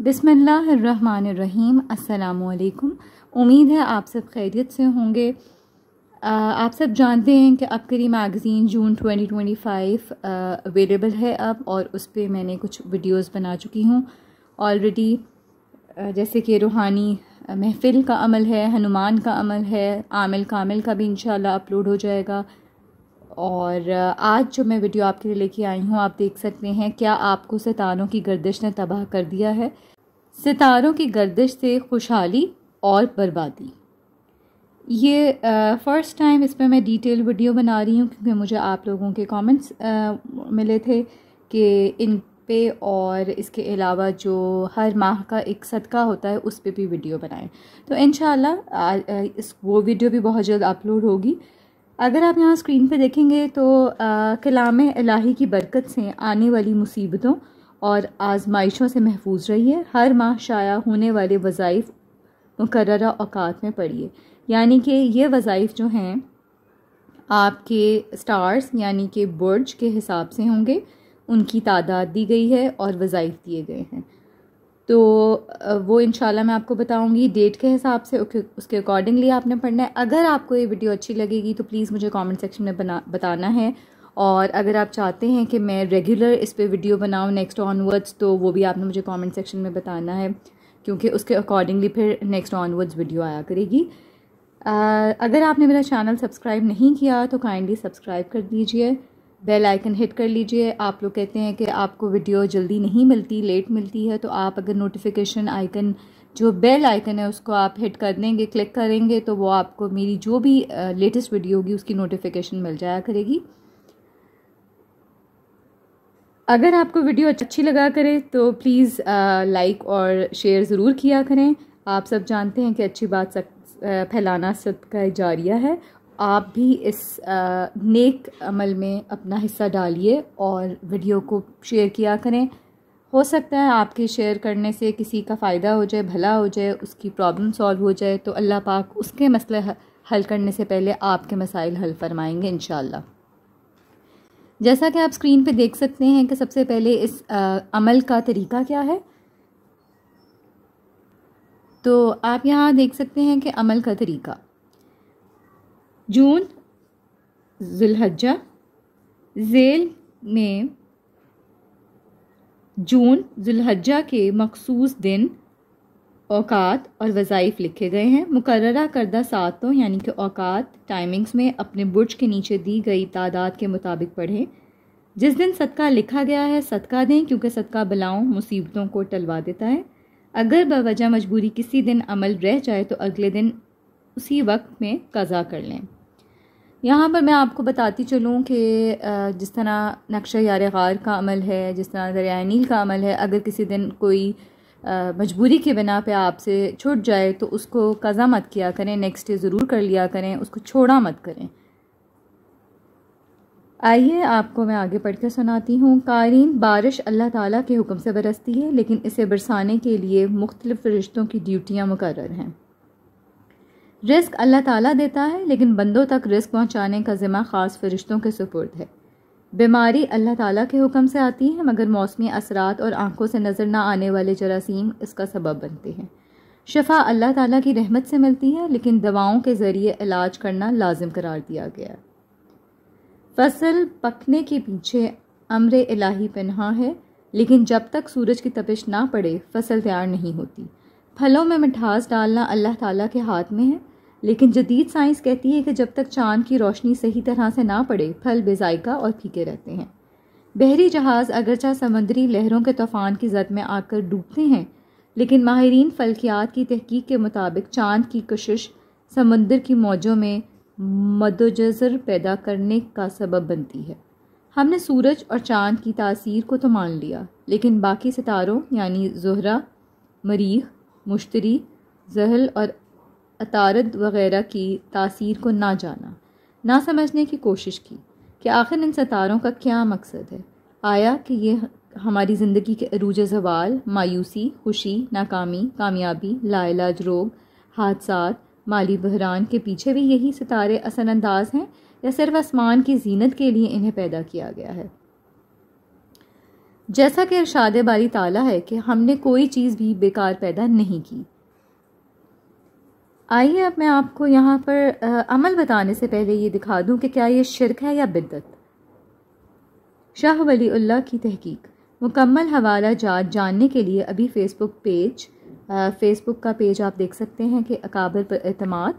बिस्मिल्लाहिर्रहमानिर्रहीम। अस्सलामुअलैकुम। उम्मीद है आप सब खैरियत से होंगे। आप सब जानते हैं कि अपकरी मैगज़ीन जून 2025 अवेलेबल है अब, और उस पर मैंने कुछ वीडियोस बना चुकी हूँ ऑलरेडी, जैसे कि रूहानी महफ़िल का अमल है, हनुमान का अमल है, आमिल कामिल का भी इंशाल्लाह अपलोड हो जाएगा। और आज जो मैं वीडियो आपके लिए लेके आई हूँ, आप देख सकते हैं, क्या आपको सितारों की गर्दिश ने तबाह कर दिया है? सितारों की गर्दिश से खुशहाली और बर्बादी। ये फ़र्स्ट टाइम इस पर मैं डिटेल वीडियो बना रही हूँ, क्योंकि मुझे आप लोगों के कमेंट्स मिले थे कि इन पे और इसके अलावा जो हर माह का एक सदका होता है उस पे भी वीडियो बनाएं। तो इंशाल्लाह वो वीडियो भी बहुत जल्द अपलोड होगी। अगर आप यहाँ स्क्रीन पे देखेंगे तो कलाम इलाही की बरकत से आने वाली मुसीबतों और आजमाइशों से महफूज रहिए। हर माह शाया होने वाले वज़ाइफ मुकर्ररा औकात में पढ़िए। यानी कि ये वज़ाइफ जो हैं आपके स्टार्स यानी कि बुर्ज के हिसाब से होंगे, उनकी तादाद दी गई है और वज़ाइफ दिए गए हैं। तो वो इंशाल्लाह मैं आपको बताऊंगी डेट के हिसाब से, उसके अकॉर्डिंगली आपने पढ़ना है। अगर आपको ये वीडियो अच्छी लगेगी तो प्लीज़ मुझे कमेंट सेक्शन में बताना है, और अगर आप चाहते हैं कि मैं रेगुलर इस पे वीडियो बनाऊं नेक्स्ट ऑनवर्ड्स, तो वो भी आपने मुझे कमेंट सेक्शन में बताना है, क्योंकि उसके अकॉर्डिंगली फिर नेक्स्ट ऑनवर्ड्स वीडियो आया करेगी। अगर आपने मेरा चैनल सब्सक्राइब नहीं किया तो काइंडली सब्सक्राइब कर दीजिए, बेल आइकन हिट कर लीजिए। आप लोग कहते हैं कि आपको वीडियो जल्दी नहीं मिलती, लेट मिलती है, तो आप अगर नोटिफिकेशन आइकन जो बेल आइकन है उसको आप हिट कर देंगे, क्लिक करेंगे, तो वो आपको मेरी जो भी लेटेस्ट वीडियो होगी उसकी नोटिफिकेशन मिल जाया करेगी। अगर आपको वीडियो अच्छी लगा करे तो प्लीज़ लाइक और शेयर ज़रूर किया करें। आप सब जानते हैं कि अच्छी बात फैलाना सदका जारिया है। आप भी इस नेक अमल में अपना हिस्सा डालिए और वीडियो को शेयर किया करें। हो सकता है आपके शेयर करने से किसी का फ़ायदा हो जाए, भला हो जाए, उसकी प्रॉब्लम सॉल्व हो जाए, तो अल्लाह पाक उसके मसले हल करने से पहले आपके मसाइल हल फरमाएंगे इंशाल्लाह। जैसा कि आप स्क्रीन पे देख सकते हैं कि सबसे पहले इस अमल का तरीका क्या है। तो आप यहाँ देख सकते हैं कि अमल का तरीका जून ज़ुल्हज्जा ज़ेल में जून ज़ुल्हज्जा के मखसूस दिन, औकात और वज़ाइफ लिखे गए हैं। मुकर्ररा करदा सातों यानी कि औकात टाइमिंग्स में अपने बुर्ज के नीचे दी गई तादाद के मुताबिक पढ़ें। जिस दिन सदका लिखा गया है सदका दें, क्योंकि सदका बलाओं मुसीबतों को टलवा देता है। अगर बवजह मजबूरी किसी दिन अमल रह जाए तो अगले दिन उसी वक्त में कज़ा कर लें। यहाँ पर मैं आपको बताती चलूँ कि जिस तरह नक्शा यार गार का अमल है, जिस तरह दरियाए नील का अमल है, अगर किसी दिन कोई मजबूरी के बिना पे आपसे छूट जाए तो उसको कज़ा मत किया करें, नेक्स्ट डे ज़रूर कर लिया करें, उसको छोड़ा मत करें। आइए आपको मैं आगे पढ़ कर सुनाती हूँ। कारीन, बारिश अल्लाह ताला के हुक्म से बरसती है, लेकिन इसे बरसाने के लिए मुख्तलिफ फरिश्तों की ड्यूटियाँ मुकर्रर हैं। रिस्क अल्लाह ताला देता है, लेकिन बंदों तक रिस्क पहुँचाने का ज़िम्मा ख़ास फरिश्तों के सुपुर्द है। बीमारी अल्लाह ताला के हुक्म से आती है, मगर मौसमी असरात और आंखों से नज़र न आने वाले जरासीम इसका सबब बनते हैं। शफा अल्लाह ताला की रहमत से मिलती है, लेकिन दवाओं के ज़रिए इलाज करना लाजिम करार दिया गया है। फसल पकने के पीछे अम्र इलाही पन्हा है, लेकिन जब तक सूरज की तपिश ना पड़े फसल तैयार नहीं होती। फलों में मिठास डालना अल्लाह ताला के हाथ में है, लेकिन जदीद साइंस कहती है कि जब तक चांद की रोशनी सही तरह से ना पड़े फल बेजायका और फीके रहते हैं। बहरी जहाज़ अगरचा समुद्री लहरों के तूफ़ान की जद में आकर डूबते हैं, लेकिन माहिरीन फल्कियात की तहकीक के मुताबिक चांद की कशिश समुद्र की मौजों में मदोजज़र पैदा करने का सबब बनती है। हमने सूरज और चांद की तासीर को तो मान लिया, लेकिन बाकी सितारों यानी ज़ुहरा, मरीख, मुश्तरी, ज़हल और अतारद वग़ैरह की तासीर को ना जाना, ना समझने की कोशिश की कि आखिर इन सितारों का क्या मकसद है। आया कि ये हमारी ज़िंदगी के अरूज ज़वाल, मायूसी, खुशी, नाकामी, कामयाबी, लाइलाज रोग, हादसात, माली बहरान के पीछे भी यही सितारे असरअंदाज हैं, या सिर्फ आसमान की जीनत के लिए इन्हें पैदा किया गया है। जैसा कि इरशाद बारी ताला है कि हमने कोई चीज़ भी बेकार पैदा नहीं की। आइए अब मैं आपको यहाँ पर अमल बताने से पहले ये दिखा दूँ कि क्या ये शिरक है या बिद्दत। शाह वलीउल्लाह की तहकीक। मुकम्मल हवाला जात जानने के लिए अभी फेसबुक का पेज आप देख सकते हैं कि अकाबिर पर एतमाद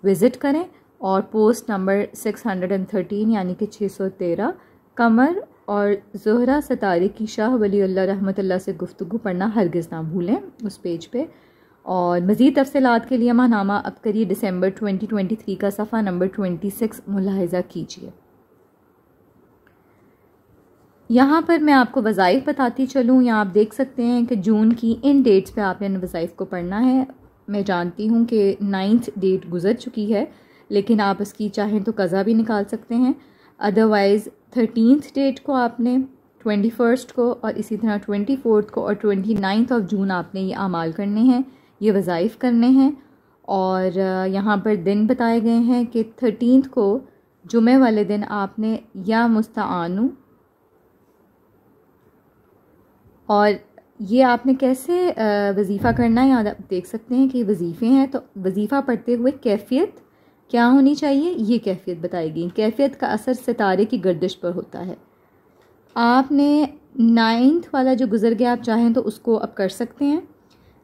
विज़िट करें और पोस्ट नंबर 613 यानी कि 613 कमर और ज़ोहरा सितारे की शाह वलीउल्लाह रहमतुल्लाह से गुफ्तगू पढ़ना हरगिज़ ना भूलें उस पेज पे। और मज़ीद तफ़सीलात के लिए माहनामा अब करिए दिसंबर 2023 का सफ़ा नंबर 26 मुलाहिज़ा कीजिए। यहाँ पर मैं आपको वज़ाइफ बताती चलूँ। यहाँ आप देख सकते हैं कि जून की इन डेट्स पे आपने वज़ाइफ को पढ़ना है। मैं जानती हूँ कि 9th डेट गुज़र चुकी है, लेकिन आप इसकी चाहें तो कज़ा भी निकाल सकते हैं। अदरवाइज़ 13th डेट को आपने, 21st को और इसी तरह 24th को और 29th ऑफ जून आपने ये आमाल करने हैं, ये वज़ाइफ करने हैं। और यहाँ पर दिन बताए गए हैं कि 13th को जुमे वाले दिन आपने या मुस्ताआनु, और ये आपने कैसे वज़ीफ़ा करना है, यहाँ आप देख सकते हैं कि वज़ीफ़े हैं। तो वज़ीफ़ा पढ़ते हुए कैफ़ियत क्या होनी चाहिए, ये कैफ़ियत बताई गई। कैफ़ियत का असर सितारे की गर्दिश पर होता है। आपने 9th वाला जो गुज़र गया आप चाहें तो उसको अब कर सकते हैं,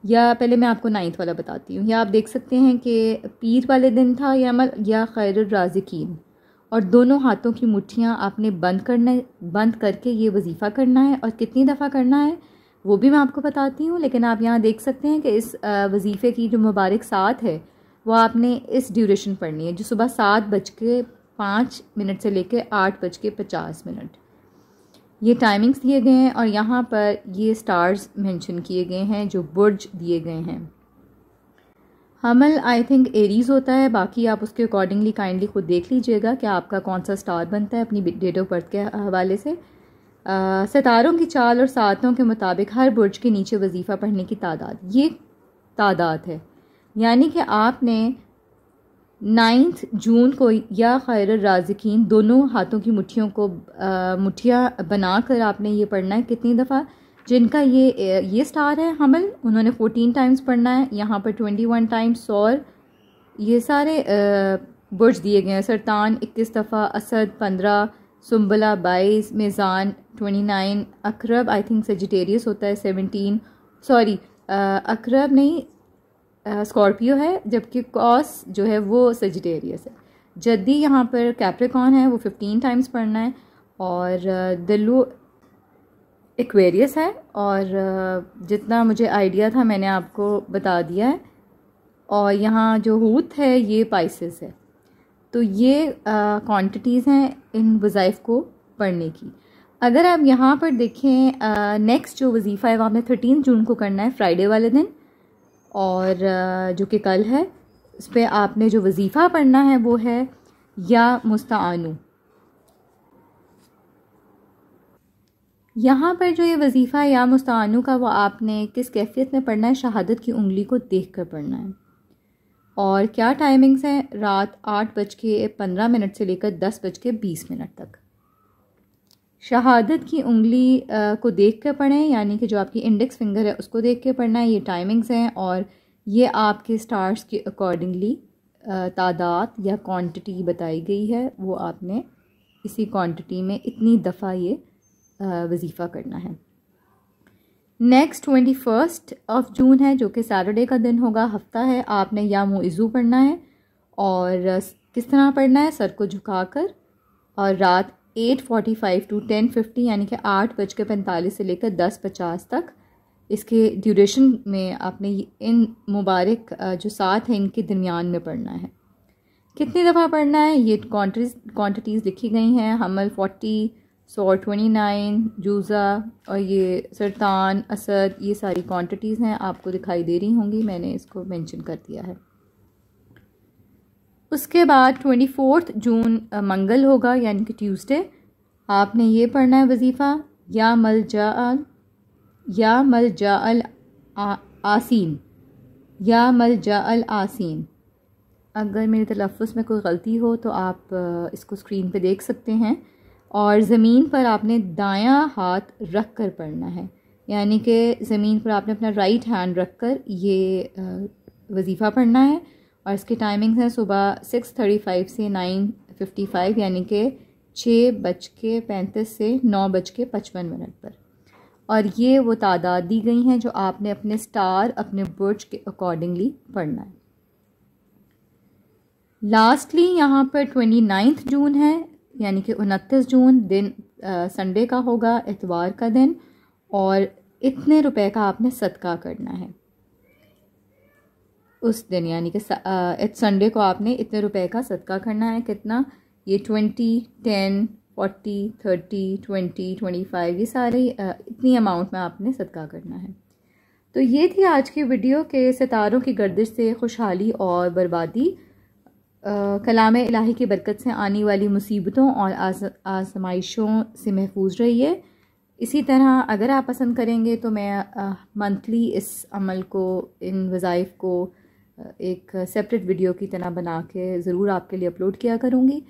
या पहले मैं आपको 9th वाला बताती हूँ। या आप देख सकते हैं कि पीर वाले दिन था या अमल या खैरुर राज़िकीन, और दोनों हाथों की मुट्ठियाँ आपने बंद करके ये वज़ीफ़ा करना है। और कितनी दफ़ा करना है वो भी मैं आपको बताती हूँ। लेकिन आप यहाँ देख सकते हैं कि इस वज़ीफ़े की जो मुबारक साथ है वो आपने इस ड्यूरेशन पढ़नी है, जो सुबह 7:05 से लेकर 8:50। ये टाइमिंग्स दिए गए हैं और यहाँ पर ये स्टार्स मेंशन किए गए हैं, जो बुर्ज दिए गए हैं। हमल आई थिंक एरीज़ होता है, बाकी आप उसके अकॉर्डिंगली काइंडली खुद देख लीजिएगा कि आपका कौन सा स्टार बनता है अपनी डेट ऑफ बर्थ के हवाले से। सितारों की चाल और सातों के मुताबिक हर बुर्ज के नीचे वजीफ़ा पढ़ने की तादाद, ये तादाद है। यानी कि आपने 9 जून को या खैरुर राज़िकीन दोनों हाथों की मुट्ठियाँ बनाकर आपने ये पढ़ना है। कितनी दफ़ा? जिनका ये स्टार है हमल, उन्होंने 14 टाइम्स पढ़ना है। यहाँ पर 21 टाइम्स, और ये सारे बुर्ज दिए गए हैं। सरतान 21 दफ़ा, असद 15, सुम्बला 22, मेज़ान 29, अकरब आई थिंक सजिटेरियस होता है 17, सॉरी अकरब नहीं स्कॉर्पियो है, जबकि कॉस जो है वो सजिटेरियस है। जद्दी यहाँ पर कैप्रिकॉन है, वो 15 टाइम्स पढ़ना है। और दिल्लू एक्वेरियस है, और जितना मुझे आइडिया था मैंने आपको बता दिया है। और यहाँ जो हूत है ये पाइसेस है। तो ये क्वांटिटीज़ हैं इन वज़ाइफ को पढ़ने की। अगर आप यहाँ पर देखें, नेक्स्ट जो वज़ीफ़ा है वो आपने 13 जून को करना है, फ्राइडे वाले दिन, और जो कि कल है। इस पर आपने जो वज़ीफ़ा पढ़ना है वो है या मुस्ताआनु। यहाँ पर जो ये वज़ीफ़ा है या मुस्ताआनु का, वो आपने किस कैफियत में पढ़ना है? शहादत की उंगली को देख कर पढ़ना है। और क्या टाइमिंग्स हैं? रात 8:15 से लेकर 10:20 तक। शहादत की उंगली को देख कर पढ़ें, यानी कि जो आपकी इंडेक्स फिंगर है उसको देख के पढ़ना है। ये टाइमिंग्स हैं, और ये आपके स्टार्स के अकॉर्डिंगली तादाद या क्वांटिटी बताई गई है। वो आपने इसी क्वांटिटी में इतनी दफ़ा ये वज़ीफ़ा करना है। नेक्स्ट 21 ऑफ जून है, जो कि सैटरडे का दिन होगा, हफ्ता है। आपने या मुइज़ू पढ़ना है, और किस तरह पढ़ना है? सर को झुकाकर, और रात 8:45 to 10:50 यानी कि 8:45 से लेकर 10:50 तक इसके ड्यूरेशन में आपने इन मुबारक जो साथ हैं इनके दरमियान में पढ़ना है। कितनी दफ़ा पढ़ना है? ये क्वांटिटीज़ लिखी गई हैं। हमल 40, सौर 29, जूज़ा और ये सरतान, असद, ये सारी क्वांटिटीज़ हैं, आपको दिखाई दे रही होंगी, मैंने इसको मेंशन कर दिया है। उसके बाद 24 जून मंगल होगा, यानी कि ट्यूसडे। आपने ये पढ़ना है वज़ीफ़ा, या मलजाअल आसीन, या मलजाअल आसीन। अगर मेरे तलफ़्फ़ुज़ में कोई गलती हो तो आप इसको स्क्रीन पे देख सकते हैं। और ज़मीन पर आपने दायां हाथ रख कर पढ़ना है, यानी कि ज़मीन पर आपने अपना राइट हैंड रख कर ये वजीफ़ा पढ़ना है। और इसकी टाइमिंग्स हैं सुबह 6:35 से 9:55, यानी कि 6:35 से 9:55 पर। और ये वो तादाद दी गई हैं जो आपने अपने स्टार, अपने बुर्ज के अकॉर्डिंगली पढ़ना है। लास्टली यहाँ पर 29 जून है, यानी कि 29 जून दिन संडे का होगा, इतवार का दिन, और इतने रुपए का आपने सदका करना है उस दिन, यानी कि संडे को आपने इतने रुपए का सदका करना है। कितना? ये 20, 10, 40, 30, 20, 25, ये सारे इतनी अमाउंट में आपने सदका करना है। तो ये थी आज की वीडियो के सितारों की गर्दिश से खुशहाली और बर्बादी, कलाम इलाही की बरकत से आने वाली मुसीबतों और आजमाइशों से महफूज रहिए। इसी तरह अगर आप पसंद करेंगे तो मैं मंथली इस अमल को, इन वज़ाइफ को एक सेपरेट वीडियो की तरह बना के ज़रूर आपके लिए अपलोड किया करूँगी।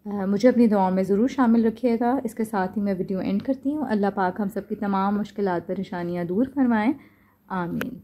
मुझे अपनी दुआओं में ज़रूर शामिल रखिएगा। इसके साथ ही मैं वीडियो एंड करती हूँ। अल्लाह पाक हम सब की तमाम मुश्किलात परेशानियाँ दूर फरमाएँ। आमीन।